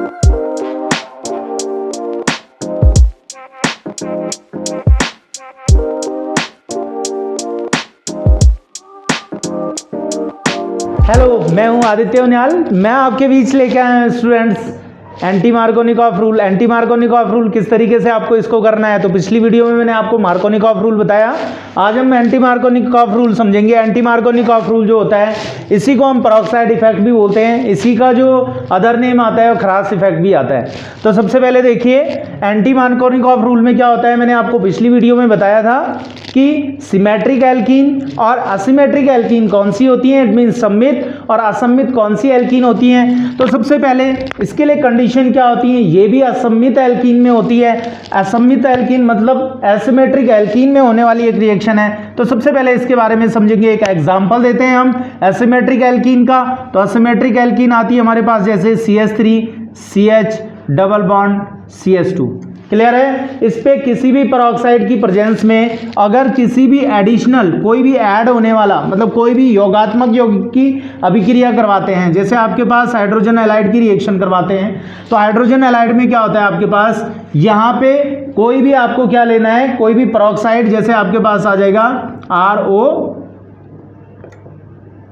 Hello, मैं हूं आदित्य उनियाल। मैं आपके बीच लेके आया हूं students anti Markovnikov rule. Anti Markovnikov rule किस तरीके से आपको इसको करना है, तो पिछली वीडियो में मैंने आपको मार्कोनिकॉफ रूल बताया। आज हम एंटी मार्कोनिकॉफ रूल समझेंगे। एंटी मार्कोनिकॉफ रूल जो होता है इसी को हम पेरोक्साइड इफेक्ट भी बोलते हैं। इसी का जो अदर नेम आता है वो खरास इफेक्ट भी आता है। तो सबसे पहले देखिए एंटी मार्कोनिकॉफ रूल में क्या होता है। मैंने आपको पिछली वीडियो में बताया था कि सिमेट्रिक एल्कीन और असिमेट्रिक एल्कीन कौन सी होती हैं, इट मीन सममित और असममित कौन सी एल्कीन होती हैं। तो सबसे पहले इसके लिए कंडीशन क्या होती है, ये भी असममित एल्कीन में होती है। असममित एल्कीन मतलब एसिमेट्रिक एल्कीन में होने वाली एक रिएक्शन है। तो सबसे पहले इसके बारे में समझेंगे। एक एग्जांपल देते हैं हम एसिमेट्रिक एल्कीन का। तो एसिमेट्रिक एल्कीन आती है हमारे पास जैसे CH3 CH double bond CH2। Clear है। इस पे किसी भी पेरोक्साइड की प्रेजेंस में अगर किसी भी एडिशनल कोई भी ऐड होने वाला मतलब कोई भी योगात्मक यौगिक की अभिक्रिया करवाते हैं, जैसे आपके पास हाइड्रोजन हैलाइड की रिएक्शन करवाते हैं, तो हाइड्रोजन हैलाइड में क्या होता है आपके पास यहाँ पे कोई भी आपको क्या लेना है, कोई भी पेरोक्साइड जैसे आपके पास आ जाएगा RO,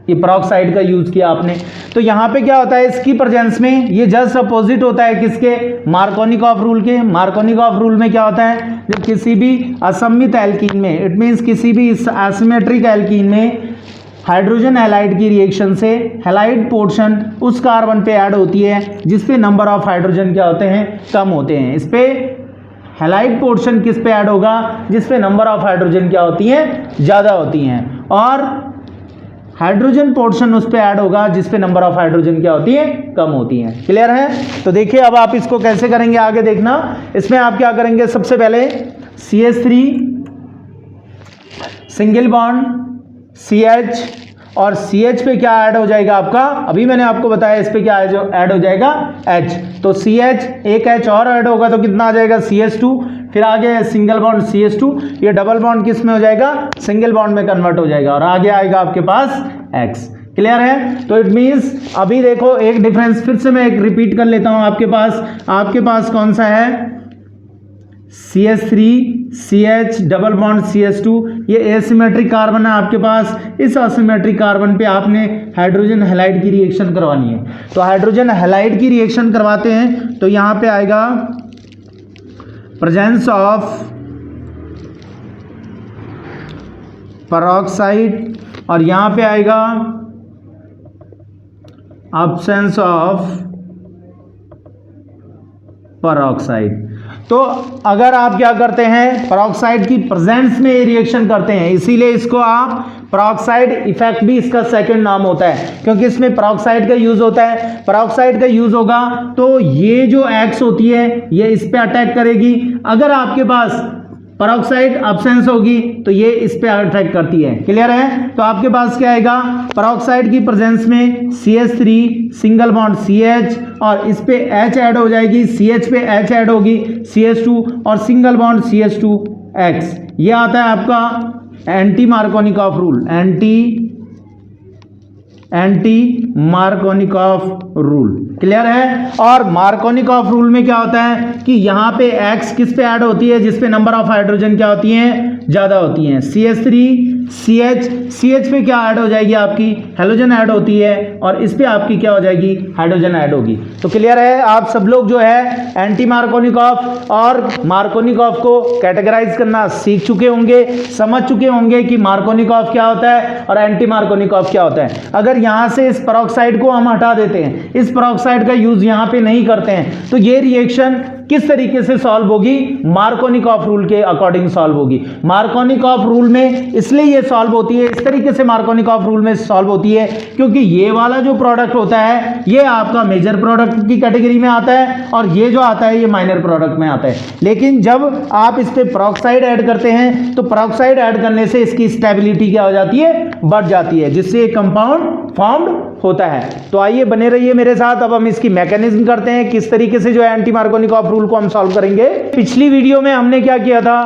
ये पेरोक्साइड का यूज किया आपने। तो यहाँ पे क्या होता है इसकी प्रेजेंस में ये जस्ट अपोजिट होता है किसके, मार्कोनिकॉफ रूल के। मार्कोनिकॉफ रूल में क्या होता है, जब किसी भी असममित एल्कीन में, इट मीन्स किसी भी एसिमेट्रिक एल्कीन में हाइड्रोजन हैलाइड की रिएक्शन से हैलाइड पोर्शन उस कार्बन पे ऐड होती है जिस पे नंबर ऑफ हाइड्रोजन क्या होते हैं, कम होते हैं। इस पे हैलाइड पोर्शन किस पे ऐड होगा, जिस पे नंबर ऑफ हाइड्रोजन क्या होती हैं, ज़्यादा होती हैं, और हाइड्रोजन पोर्शन उस पे ऐड होगा जिस पे नंबर ऑफ हाइड्रोजन क्या होती है, कम होती हैं। क्लियर है। तो देखिए अब आप इसको कैसे करेंगे आगे देखना। इसमें आप क्या करेंगे, सबसे पहले CH3 सिंगल बॉन्ड CH और CH पे क्या ऐड हो जाएगा आपका, अभी मैंने आपको बताया इस पे क्या ऐड हो जाएगा H। तो CH एक H और ऐड होगा तो कितना आ जाएगा CH2, फिर आगे सिंगल बॉन्ड CH2, ये डबल बॉन्ड किस में हो जाएगा, सिंगल बॉन्ड में कन्वर्ट हो जाएगा और आगे आएगा आपके पास X। क्लियर है। तो इट मीन्स अभी देखो एक डिफरेंस फिर से मैं एक रिपीट कर लेता हूं। आपके पास कौन सा है, CH3 CH double bond CH2, ये एसिमेट्रिक कार्बन है आपके पास। इस एसिमेट्रिक कार्बन पे आपने हाइड्रोजन हैलाइड की रिएक्शन करवानी है। तो हाइड्रोजन हैलाइड की रिएक्शन करवाते हैं तो यहां पे आएगा प्रेजेंस ऑफ पेरोक्साइड और यहां पे आएगा एब्सेंस ऑफ पेरोक्साइड। तो अगर आप क्या करते हैं, पेरोक्साइड की प्रेजेंस में ये रिएक्शन करते हैं, इसीलिए इसको आप पेरोक्साइड इफेक्ट भी इसका सेकंड नाम होता है, क्योंकि इसमें पेरोक्साइड का यूज होता है। पेरोक्साइड का यूज होगा तो ये जो X होती है ये इस पे अटैक करेगी। अगर आपके पास पेरोक्साइड एब्सेंस होगी तो ये इस पे अटैक करती है। क्लियर है। तो आपके पास क्या आएगा, पेरोक्साइड की प्रेजेंस में CH3 सिंगल बॉन्ड CH और इस पे H ऐड हो जाएगी, CH पे H ऐड होगी CH2 और सिंगल बॉन्ड CH2X। ये आता है आपका anti Markovnikov rule, anti Markovnikov rule. Clear है। और मार्कोनिकॉफ रूल में क्या होता है कि यहाँ पे X किस पे ऐड होती है, जिस पे नंबर ऑफ हाइड्रोजन क्या होती हैं, ज़्यादा होती हैं। CH3 CH पे क्या ऐड हो जाएगी आपकी, हैलोजन ऐड होती है और इस पे आपकी क्या हो जाएगी, हाइड्रोजन ऐड होगी। तो क्लियर है। आप सब लोग जो है एंटी मार्कोनिकॉफ और मार्कोनिकॉफ को कैटेगराइज करना सीख चुके होंगे, समझ चुके होंगे कि मार्कोनिकॉफ क्या होता है और एंटी मार्कोनिकॉफ क्या होता है। अगर यहाँ से इस पेरोक्साइड को हम हटा देते हैं, इस पेरोक्साइड का यूज यहाँ पे नहीं करते हैं, तो ये रिएक्शन किस तरीके से सॉल्व होगी, मार्कोनिकॉफ रूल के अकॉर्डिंग सॉल्व होगी। मार्कोनिकॉफ रूल में इसलिए ये सॉल्व होती है, इस तरीके से मार्कोनिकॉफ रूल में सॉल्व होती है क्योंकि ये वाला जो प्रोडक्ट होता है ये आपका मेजर प्रोडक्ट की कैटेगरी में आता है और ये जो आता है ये माइनर प्रोडक्ट में आता है। लेकिन जब आप इस पे पेरोक्साइड ऐड करते हैं तो पेरोक्साइड ऐड करने से इसकी स्टेबिलिटी क्या हो जाती है, बढ़ जाती है, जिससे कंपाउंड फॉर्म्ड होता है। तो आइए बने रहिए मेरे साथ। अब हम इसकी मैकेनिज्म करते हैं, किस तरीके से जो है एंटी मार्कोनिकॉफ रूल को हम सॉल्व करेंगे। पिछली वीडियो में हमने क्या किया था,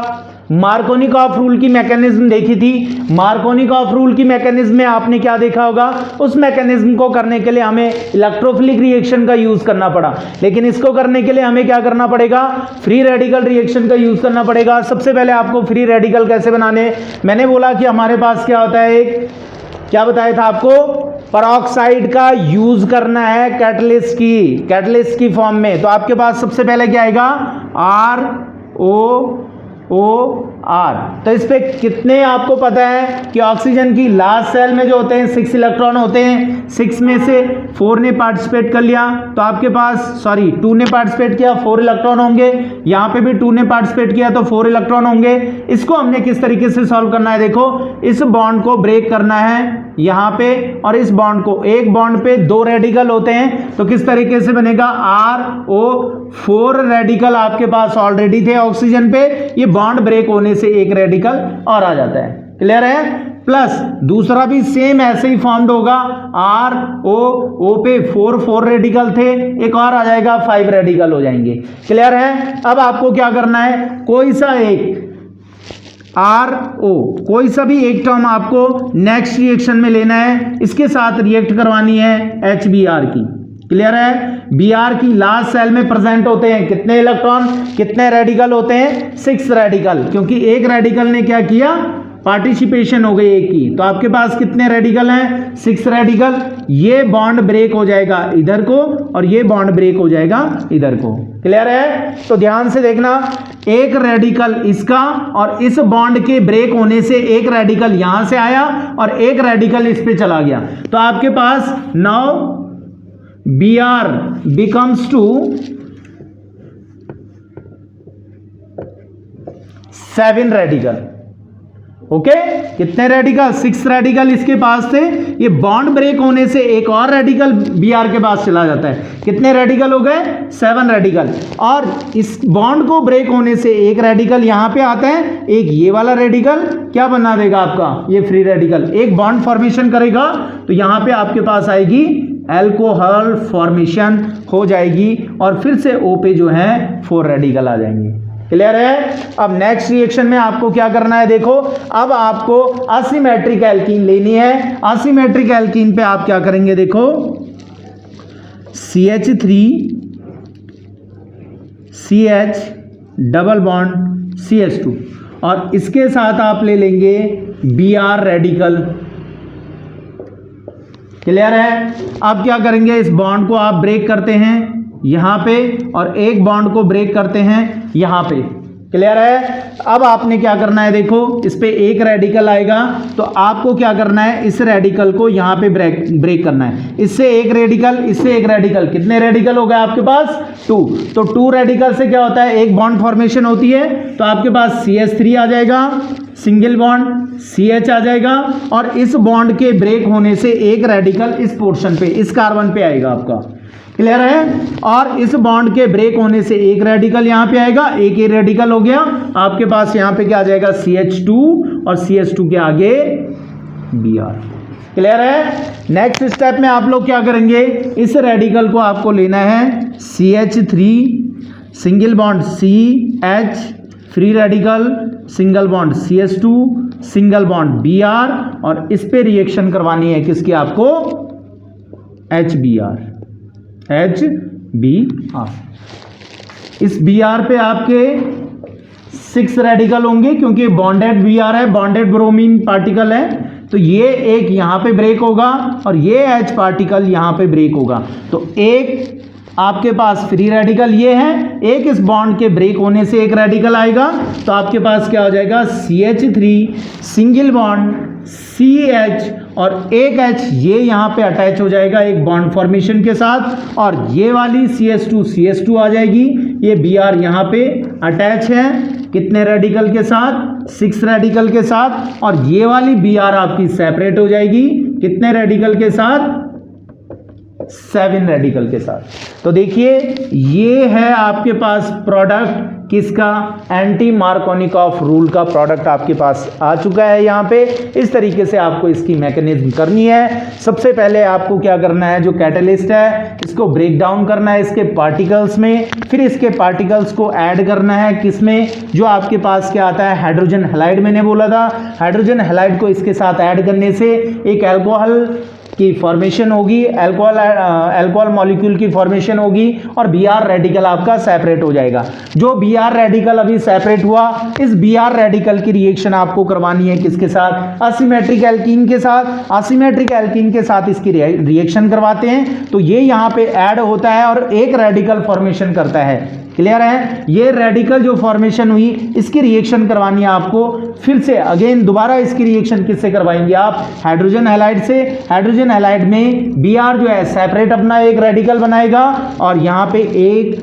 मार्कोनिकॉफ रूल की मैकेनिज्म देखी थी। मार्कोनिकॉफ रूल की मैकेनिज्म में आपने क्या देखा होगा, उस मैकेनिज्म को करने के लिए हमें इलेक्ट्रोफिलिक रिएक्शन का यूज करना पड़ा, लेकिन इसको करने के लिए हमें क्या करना पड़ेगा, फ्री रेडिकल रिएक्शन का यूज करना पड़ेगा। सबसे पहले आपको फ्री रेडिकल कैसे बनाने, मैंने बोला कि हमारे पास क्या होता है, एक क्या बताया था आपको, पेरोक्साइड का यूज करना है कैटलिस्ट की फॉर्म में। तो आपके पास सबसे पहले क्या आएगा, ROOR। तो इस पे कितने आपको पता है कि ऑक्सीजन की लास्ट सेल में जो होते हैं 6 इलेक्ट्रॉन होते हैं, 6 में से 4 ने पार्टिसिपेट कर लिया, तो आपके पास 2 ने पार्टिसिपेट किया, 4 इलेक्ट्रॉन होंगे। यहाँ पे भी 2 ने पार्टिसिपेट किया तो 4 इलेक्ट्रॉन होंगे। इसको हमने किस तरीके से सॉल्व करना है, देखो इस बॉन्ड को ब्रेक करना है यहाँ पे, और इस बॉन्ड को, एक बॉन्ड पे 2 रेडिकल होते हैं, तो किस तरीके से बनेगा, RO4 रेडिकल आपके पास ऑलरेडी थे ऑक्सीजन पे, ये बॉन्ड ब्रेक होने से एक रेडिकल और आ जाता है। क्लियर है? प्लस दूसरा भी सेम ऐसे ही फॉर्म्ड होगा, ROO पे 4 रेडिकल थे, एक और आ जाएगा, 5 रेडिकल हो जाएंगे। क्लियर है? अब आपको क्या करना है, कोई सा एक RO, कोई सा भी एक टर्म आपको नेक्स्ट रिएक्शन में लेना है, इसके साथ रिएक्ट करवानी है HBr की। क्लियर है? Br की लास्ट सेल में प्रेजेंट होते हैं कितने इलेक्ट्रॉन, कितने रेडिकल होते हैं, 6 रेडिकल, क्योंकि एक रेडिकल ने क्या किया, पार्टिसिपेशन हो गई एक की, तो आपके पास कितने रेडिकल हैं, 6 रेडिकल। ये बॉन्ड ब्रेक हो जाएगा इधर को, और ये बॉन्ड ब्रेक हो जाएगा इधर को। क्लियर है? तो ध्यान से देखना, एक रेडिकल इसका, और इस बॉन्ड के ब्रेक होने से एक रेडिकल यहां से आया और एक रेडिकल इस पे चला गया, तो आपके पास now Br becomes to 7 radical. Okay, कितने रेडिकल, 6 रेडिकल इसके पास थे, ये बॉन्ड ब्रेक होने से एक और रेडिकल Br के पास चला जाता है, कितने रेडिकल हो गए, 7 रेडिकल। और इस बॉन्ड को ब्रेक होने से एक रेडिकल यहां पे आता है, एक ये वाला रेडिकल क्या बना देगा आपका, ये फ्री रेडिकल, एक बॉन्ड फॉर्मेशन करेगा, तो यहां पे आपके पास आएगी एल्कोहल फॉर्मेशन हो जाएगी, और फिर से O पे जो है 4 रेडिकल आ जाएंगे। क्लियर है? अब नेक्स्ट रिएक्शन में आपको क्या करना है, देखो अब आपको असिमेट्रिक एल्कीन लेनी है। असिमेट्रिक एल्कीन पे आप क्या करेंगे, देखो CH3 CH double bond CH2, और इसके साथ आप ले लेंगे Br रेडिकल। क्लियर है? अब क्या करेंगे, इस बॉन्ड को आप ब्रेक करते हैं यहां पे, और एक बॉन्ड को ब्रेक करते हैं यहां पे। क्लियर है? अब आपने क्या करना है, देखो इस पे एक रेडिकल आएगा, तो आपको क्या करना है, इस रेडिकल को यहां पे ब्रेक करना है, इससे एक रेडिकल, इससे एक रेडिकल, कितने रेडिकल हो गए आपके पास, 2। तो 2 रेडिकल से क्या होता है, एक बॉन्ड फॉर्मेशन होती है, तो आपके पास CH3 आ जाएगा, सिंगल बॉन्ड CH आ जाएगा, और इस बॉन्ड के ब्रेक होने से एक रेडिकल इस पोर्शन पे, इस कार्बन पे आएगा आपका। क्लियर है? और इस बॉन्ड के ब्रेक होने से एक रेडिकल यहां पे आएगा, एक ही रेडिकल हो गया, आपके पास यहां पे क्या आ जाएगा, CH2, और CH2 के आगे Br। क्लियर है? नेक्स्ट स्टेप में आप लोग क्या करेंगे, इस रेडिकल को आपको लेना है CH3 single bond CH, free radical single bond CH2 single bond Br, और इस पे रिएक्शन करवानी है किसकी, आपको HBr। इस Br पे आपके 6 रेडिकल होंगे, क्योंकि बॉन्डेड Br है, बॉन्डेड ब्रोमीन पार्टिकल है, तो ये एक यहां पे ब्रेक होगा, और ये H पार्टिकल यहां पे ब्रेक होगा, तो एक आपके पास फ्री रेडिकल ये है, एक इस बॉन्ड के ब्रेक होने से एक रेडिकल आएगा, तो आपके पास क्या हो जाएगा, CH3 सिंगल बॉन्ड CH, और एक H ये यहाँ पे अटैच हो जाएगा एक बॉन्ड फॉर्मेशन के साथ, और ये वाली CH2 आ जाएगी, ये Br यहाँ पे अटैच है, कितने रेडिकल के साथ, 6 रेडिकल के साथ, और ये वाली Br आपकी सेपरेट हो जाएगी, कितने रेडिकल के साथ, 7 रेडिकल के साथ। तो देखिए ये है आपके पास प्रोडक्ट किसका, एंटी मार्कोनिकॉफ रूल का प्रोडक्ट आपके पास आ चुका है। यहाँ पे इस तरीके से आपको इसकी मैकेनिज्म करनी है। सबसे पहले आपको क्या करना है, जो कैटलिस्ट है इसको ब्रेक डाउन करना है इसके पार्टिकल्स में, फिर इसके पार्टिकल्स को ऐड करना है किसमें, जो आपके पास क्या आता है, हाइड्रोजन हैलाइड। मैंने बोला था हाइड्रोजन हैलाइड को इसके साथ ऐड करने से एक अल्कोहल की फॉर्मेशन होगी, अल्कोहल मॉलिक्यूल की फॉर्मेशन होगी और Br रेडिकल आपका सेपरेट हो जाएगा। जो Br रेडिकल अभी सेपरेट हुआ, इस Br रेडिकल की रिएक्शन आपको करवानी है किसके साथ, असिमेट्रिक एल्कीन के साथ। असिमेट्रिक एल्कीन के साथ इसकी रिएक्शन करवाते हैं तो ये यहाँ पे ऐड होता है और एक रेडिकल फॉर्मेशन करता है। क्लियर है, ये रेडिकल जो फॉर्मेशन हुई इसकी रिएक्शन करवानी है आपको। फिर से अगेन दोबारा इसकी रिएक्शन किससे करवाएंगे आप, हाइड्रोजन हैलाइड से। हाइड्रोजन हैलाइड में Br जो है सेपरेट अपना एक रेडिकल बनाएगा और यहाँ पे एक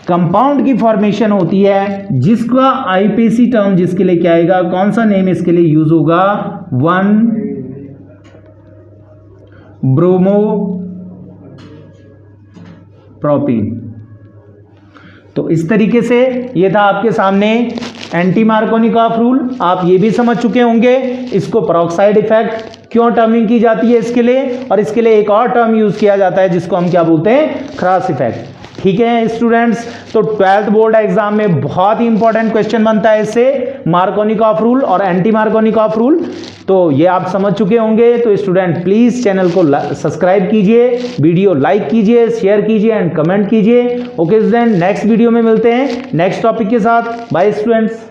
कंपाउंड की फॉर्मेशन होती है जिसका आईपीसी टर्म जिसके लिए क्या आएगा, कौन सा नेम इसके लिए यूज होगा, 1 ब्रोमो प्रोपीन। तो इस तरीके से ये था आपके सामने एंटी मार्कोनिकॉफ रूल। आप ये भी समझ चुके होंगे इसको पेरोक्साइड इफेक्ट क्यों टर्मिंग की जाती है इसके लिए, और इसके लिए एक और टर्म यूज किया जाता है जिसको हम क्या बोलते हैं, क्रास इफेक्ट। ठीक है स्टूडेंट्स, तो 12th बोर्ड एग्जाम में बहुत ही इंपॉर्टेंट क्वेश्चन बनता है इससे, मार्कोनिकॉफ रूल और एंटी मार्कोनिकॉफ रूल। तो ये आप समझ चुके होंगे। तो स्टूडेंट प्लीज चैनल को सब्सक्राइब कीजिए, वीडियो लाइक कीजिए, शेयर कीजिए एंड कमेंट कीजिए। ओके स्टूडेंट, नेक्स्ट वीडियो में मिलते हैं नेक्स्ट टॉपिक के साथ। Bye students.